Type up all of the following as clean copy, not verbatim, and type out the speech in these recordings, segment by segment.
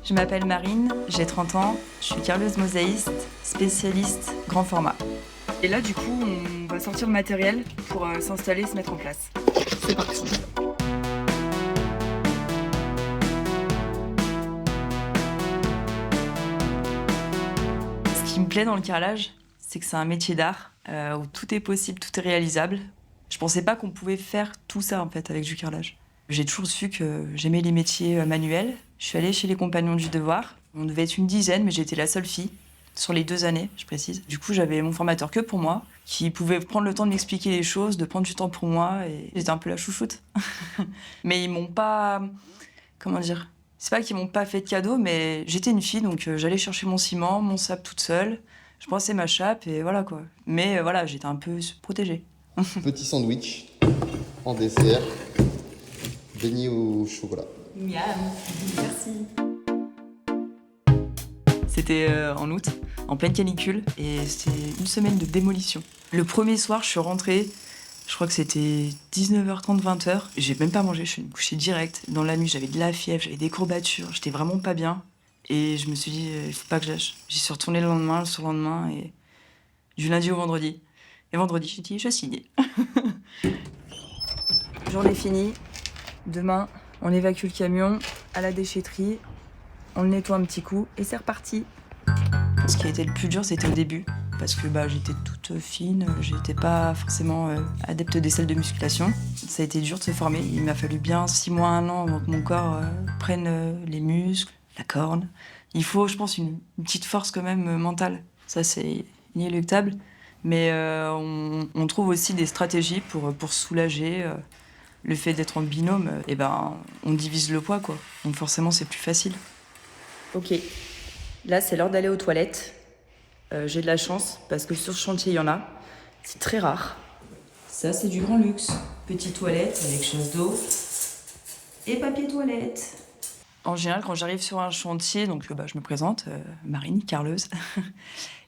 Je m'appelle Marine, j'ai 30 ans, je suis carreleuse mosaïste, spécialiste grand format. Et là, du coup, on va sortir le matériel pour s'installer et se mettre en place. C'est parti. Ce qui me plaît dans le carrelage, c'est que c'est un métier d'art où tout est possible, tout est réalisable. Je pensais pas qu'on pouvait faire tout ça en fait avec du carrelage. J'ai toujours su que j'aimais les métiers manuels. Je suis allée chez les Compagnons du Devoir. On devait être une dizaine, mais j'étais la seule fille sur les 2 années, je précise. Du coup, j'avais mon formateur que pour moi, qui pouvait prendre le temps de m'expliquer les choses, de prendre du temps pour moi, et j'étais un peu la chouchoute. Mais ils m'ont pas... Comment dire ? C'est pas qu'ils m'ont pas fait de cadeau, mais j'étais une fille, donc j'allais chercher mon ciment, mon sable toute seule. Je brossais ma chape, et voilà quoi. Mais voilà, j'étais un peu protégée. Petit sandwich en dessert, beignet au chocolat. Miam, merci. C'était en août, en pleine canicule, et c'était une semaine de démolition. Le premier soir, je suis rentrée, je crois que c'était 19h30, 20h. J'ai même pas mangé, je suis couchée direct. Dans la nuit, j'avais de la fièvre, j'avais des courbatures, j'étais vraiment pas bien. Et je me suis dit, il faut pas que je lâche. J'y suis retournée le lendemain, le surlendemain, et du lundi au vendredi. Et vendredi, j'ai dit, je signe. Journée finie. Demain, on évacue le camion à la déchetterie, on le nettoie un petit coup et c'est reparti. Ce qui a été le plus dur, c'était au début, parce que j'étais toute fine, j'étais pas forcément adepte des salles de musculation. Ça a été dur de se former, il m'a fallu bien 6 mois, 1 an avant que mon corps prenne les muscles, la corne. Il faut, je pense, une petite force quand même mentale, ça c'est inéluctable. Mais on trouve aussi des stratégies pour soulager. Le fait d'être en binôme, on divise le poids, quoi. Donc forcément, c'est plus facile. Ok, là, c'est l'heure d'aller aux toilettes. J'ai de la chance, parce que sur ce chantier, il y en a. C'est très rare. Ça, c'est du grand luxe. Petite toilette avec chasse d'eau et papier toilette. En général, quand j'arrive sur un chantier, donc je me présente, Marine, carreleuse.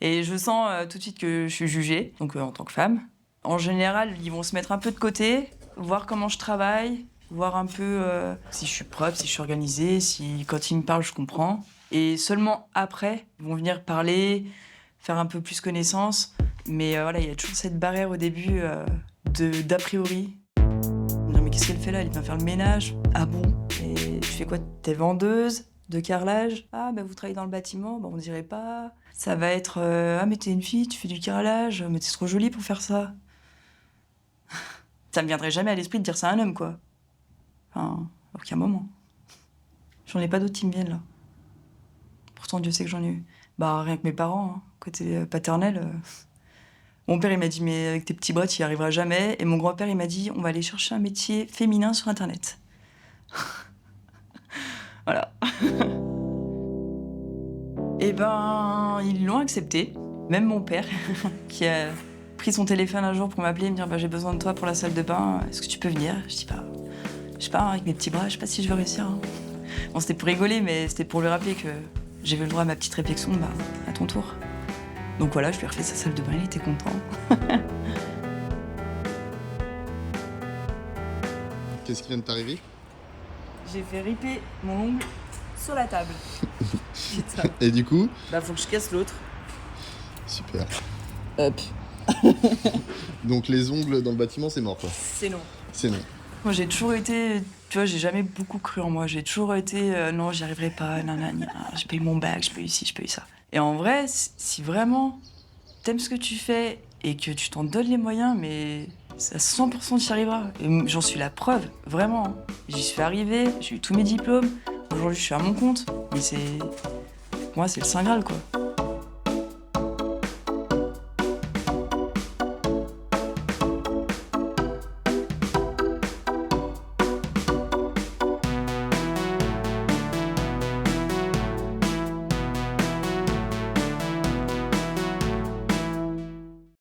Et je sens tout de suite que je suis jugée, donc en tant que femme. En général, ils vont se mettre un peu de côté, voir comment je travaille, voir un peu si je suis propre, si je suis organisée, si quand ils me parlent, je comprends. Et seulement après, ils vont venir parler, faire un peu plus connaissance. Mais il y a toujours cette barrière au début d'a priori. Non, mais qu'est-ce qu'elle fait là? Elle vient faire le ménage. Ah bon? Et tu fais quoi? T'es vendeuse de carrelage? Ah, vous travaillez dans le bâtiment? On dirait pas. Ça va être ah, mais t'es une fille, tu fais du carrelage, mais t'es trop jolie pour faire ça. Ça me viendrait jamais à l'esprit de dire ça à un homme, quoi. Enfin, à aucun moment. J'en ai pas d'autres qui me viennent, là. Pourtant, Dieu sait que j'en ai eu. Rien que mes parents, hein, côté paternel. Mon père, il m'a dit, mais avec tes petits bras, tu y arriveras jamais. Et mon grand-père, il m'a dit, on va aller chercher un métier féminin sur Internet. Voilà. Et ils l'ont accepté. Même mon père, qui a pris son téléphone un jour pour m'appeler et me dire j'ai besoin de toi pour la salle de bain, est-ce que tu peux venir? Je dis je sais pas, avec mes petits bras, je sais pas si je vais réussir. Hein. Bon, c'était pour rigoler, mais c'était pour lui rappeler que j'avais le droit à ma petite réflexion, à ton tour. Donc voilà, je lui ai refait sa salle de bain, il était content. Qu'est-ce qui vient de t'arriver? J'ai fait riper mon ongle sur la table. Putain. Et du coup? Faut que je casse l'autre. Super. Hop. Donc les ongles dans le bâtiment, c'est mort, quoi. C'est non. C'est non. Moi, j'ai toujours été... Tu vois, j'ai jamais beaucoup cru en moi. J'ai toujours été... non, j'y arriverai pas, nanana. J'ai pas eu mon bac, j'ai pas eu ci, j'ai pas eu ça. Et en vrai, si vraiment t'aimes ce que tu fais et que tu t'en donnes les moyens, mais à 100% tu y arriveras. Et j'en suis la preuve, vraiment. Hein. J'y suis arrivée, j'ai eu tous mes diplômes. Aujourd'hui, je suis à mon compte. Mais c'est... Pour moi, c'est le Saint Graal, quoi.